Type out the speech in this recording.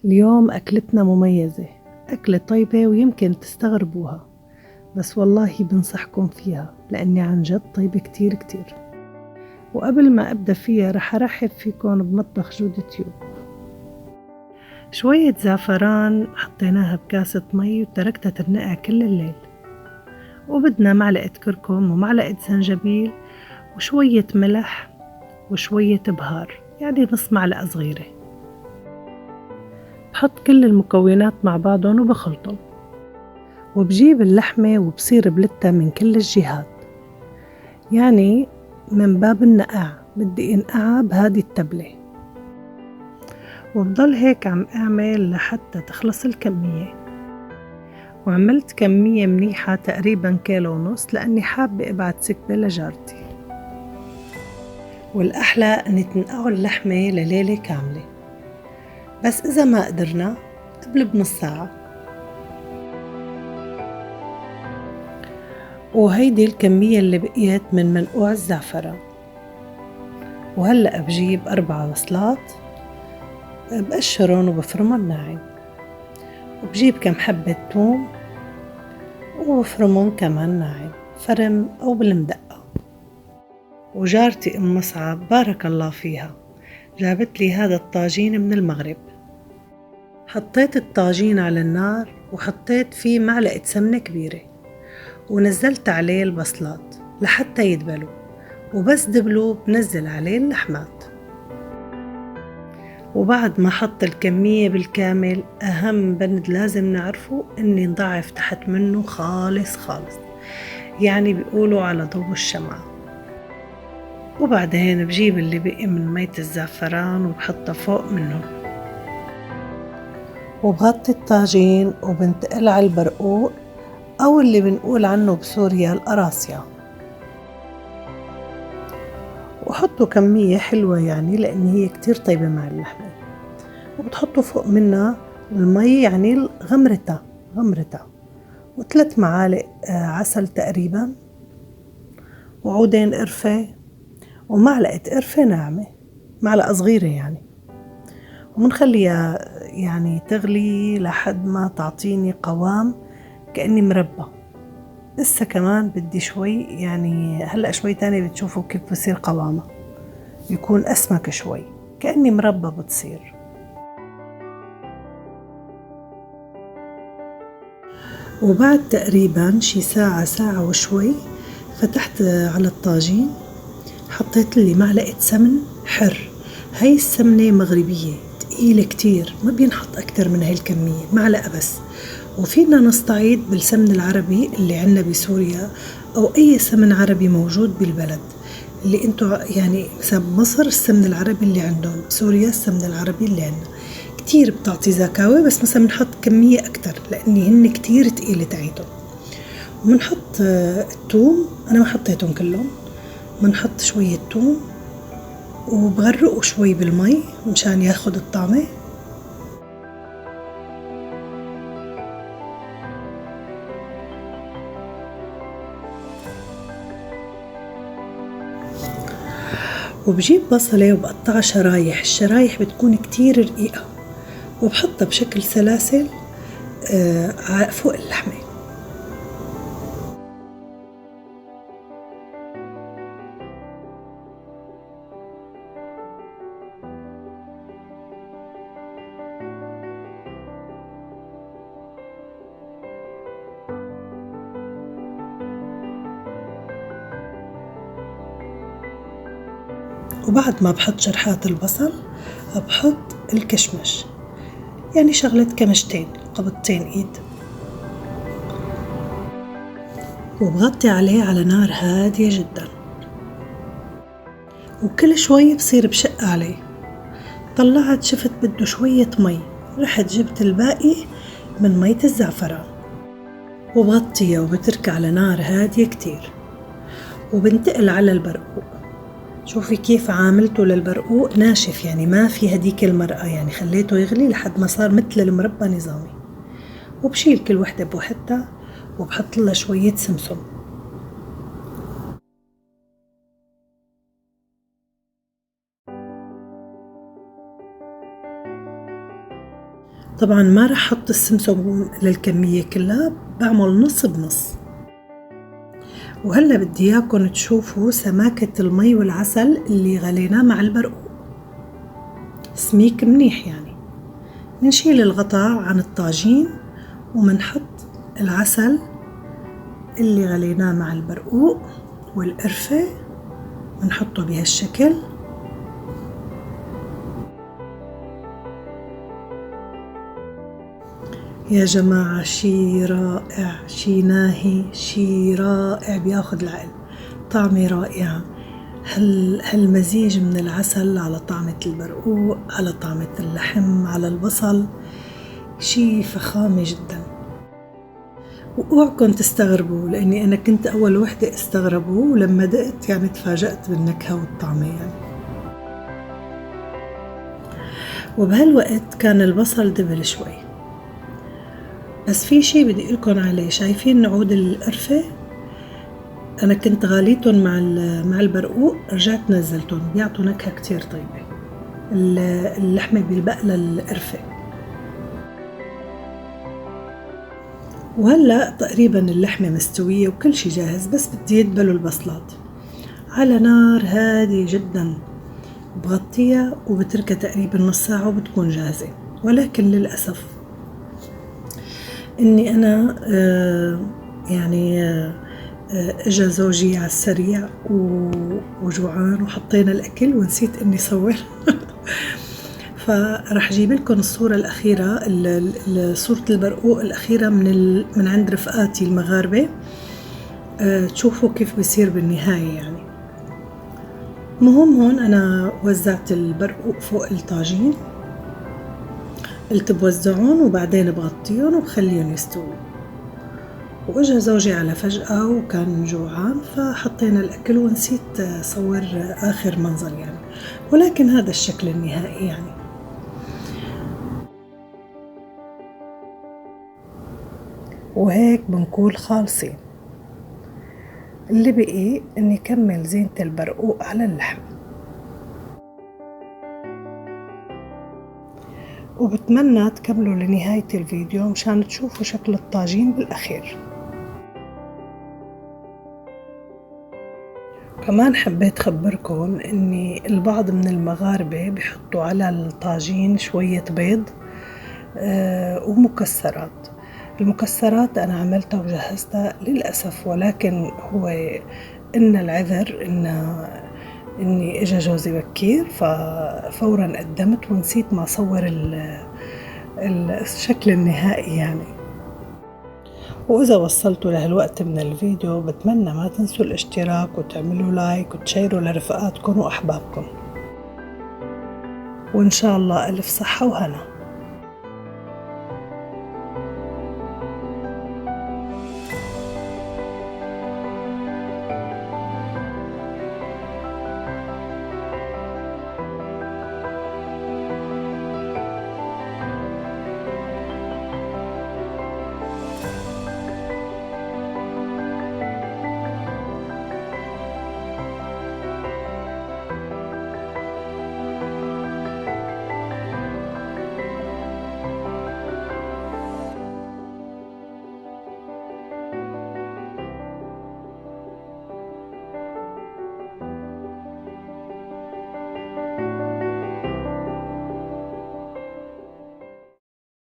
اليوم أكلتنا مميزة، أكلة طيبة ويمكن تستغربوها، بس والله بنصحكم فيها لأني عن جد طيبة كتير كتير. وقبل ما أبدأ فيها رح أرحب فيكم بمطبخ جودة تيوب. شوية زعفران حطيناها بكاسة مي وتركتها تنقع كل الليل، وبدنا معلقة كركم ومعلقة زنجبيل وشوية ملح وشوية بهار، يعني نص معلقة صغيرة. بحط كل المكونات مع بعضهم وبخلطهم، وبجيب اللحمة وبصير بلتها من كل الجهات، يعني من باب النقع بدي انقعها بهذه التبلة، وبضل هيك عم اعمل لحتى تخلص الكمية. وعملت كمية منيحة تقريبا 1.5 كيلو لأني حابة ابعت سكبة لجارتي. والأحلى أن تنقعوا اللحمة لليلة كاملة، بس إذا ما قدرنا قبل بنص ساعة. وهيدي الكمية اللي بقيت من منقوع الزعفران. وهلأ بجيب 4 بصلات بقشرهم وبفرمهم ناعم، وبجيب كم حبة ثوم وبفرمهم كمان ناعم فرم أو بالمدقة. وجارتي أم مصعب بارك الله فيها جابت لي هذا الطاجين من المغرب. حطيت الطاجين على النار وحطيت فيه معلقة سمنة كبيرة، ونزلت عليه البصلات لحتى يدبلوا، وبس دبلوا بنزل عليه اللحمات. وبعد ما حط الكمية بالكامل، أهم بند لازم نعرفه إني نضعف تحت منه خالص خالص، يعني بيقولوا على ضوء الشمعة. وبعدين بجيب اللي بقي من مية الزعفران وبحطه فوق منه، وبغطي الطاجين وبنتقل على البرقوق أو اللي بنقول عنه بسوريا القراصية، وحطوا كمية حلوة يعني لأن هي كتير طيبة مع اللحمة. وبتحطوا فوق منها المي، يعني غمرتها، و3 معالق عسل تقريبا، وعودين قرفة، ومعلقة قرفة ناعمة، معلقة صغيرة يعني. ومنخليها يعني تغلي لحد ما تعطيني قوام كأني مربى. لسه كمان بدي شوي، يعني هلأ شوي تاني بتشوفوا كيف بصير قوامها، يكون أسمك شوي كأني مربى بتصير. وبعد تقريبا شي ساعة وشوي فتحت على الطاجين، حطيت لي معلقة سمن حر. هاي السمنة مغربية تقيلة كتير، ما بينحط أكتر من هاي الكمية، معلقة بس. وفينا نستعيد بالسمن العربي اللي عنا بسوريا أو أي سمن عربي موجود بالبلد اللي انتو، يعني مثلا مصر السمن العربي اللي عندهم، سوريا السمن العربي اللي عنا كتير بتعطي زكاوة، بس مثلا بنحط كمية أكتر لأني هن كتير تقيلة تعيتهم. ومنحط الثوم، أنا ما حطيتهم كلهم، منحط شوية ثوم وبغرقه شوي بالمي مشان ياخد الطعمة. وبجيب بصلة وبقطعها شرايح، الشرايح بتكون كتير رقيقة، وبحطها بشكل سلاسل فوق اللحمة. وبعد ما بحط شرحات البصل بحط الكشمش، يعني شغلة كمشتين قبضتين ايد، وبغطي عليه على نار هادية جدا، وكل شوي بصير بشق عليه. طلعت شفت بده شوية مي، رحت جبت الباقي من مية الزعفران، وبغطيها وبتركها على نار هادية كتير، وبنتقل على البرقوق. شوفي كيف عاملته للبرقوق ناشف، يعني ما في هديك المرقة، يعني خليته يغلي لحد ما صار مثل المربى نظامي. وبشيل كل وحدة بوحدها وبحط لها شوية سمسم. طبعا ما رح احط السمسم للكمية كلها، بعمل نص بنص. وهلا بدي اياكم تشوفوا سماكة المي والعسل اللي غليناه مع البرقوق، سميك منيح يعني. منشيل الغطاء عن الطاجين ومنحط العسل اللي غليناه مع البرقوق والقرفة، منحطه بهالشكل. يا جماعة شي رائع، شي ناهي، شي رائع بياخد العقل، طعمة رائعة. هالمزيج من العسل على طعمة البرقوق على طعمة اللحم على البصل، شي فخامة جدا. واوعكم تستغربوا لاني انا كنت اول وحدة استغربوا، ولما دقت يعني تفاجأت بالنكهة والطعمة يعني. وبهالوقت كان البصل دبل شوي. بس في شي بدي اقولكن عليه، شايفين نعود القرفة؟ انا كنت غاليتهم مع البرقوق، رجعت نزلتهم، بيعطوا نكهة كتير طيبة. اللحمة بيلبق لها القرفة. وهلا تقريبا اللحمة مستوية وكل شي جاهز، بس بدي يدبلوا البصلات على نار هادية جدا. بغطيها وبتركها تقريبا نص ساعة وبتكون جاهزة. ولكن للأسف اني انا اجا زوجي على السريع وجوعان وحطينا الاكل ونسيت اني صور. فرح اجيب لكم الصورة الاخيرة، صورة البرقوق الاخيرة من عند رفقاتي المغاربة، تشوفوا كيف بصير بالنهاية يعني. مهم هون انا وزعت البرقوق فوق الطاجين، قلت بوزعون وبعدين بغطيهم وبخليهم يستووا. واجا زوجي على فجأة وكان جوعان، فحطينا الاكل ونسيت صور اخر منظر يعني. ولكن هذا الشكل النهائي يعني. وهيك بنكون خالصين. اللي بقي اني كمل زينة البرقوق على اللحم. وبتمنى تكملوا لنهاية الفيديو مشان تشوفوا شكل الطاجين بالأخير. كمان حبيت خبركم اني البعض من المغاربة بيحطوا على الطاجين شوية بيض ومكسرات. المكسرات انا عملتها وجهزتها للأسف، ولكن هو ان العذر اني اجا جوزي بكير، ففورا قدمت ونسيت ما صور الشكل النهائي يعني. وإذا وصلتوا لهالوقت من الفيديو بتمنى ما تنسوا الاشتراك وتعملوا لايك وتشيروا لرفقاتكم وأحبابكم. وإن شاء الله ألف صحة وهنا.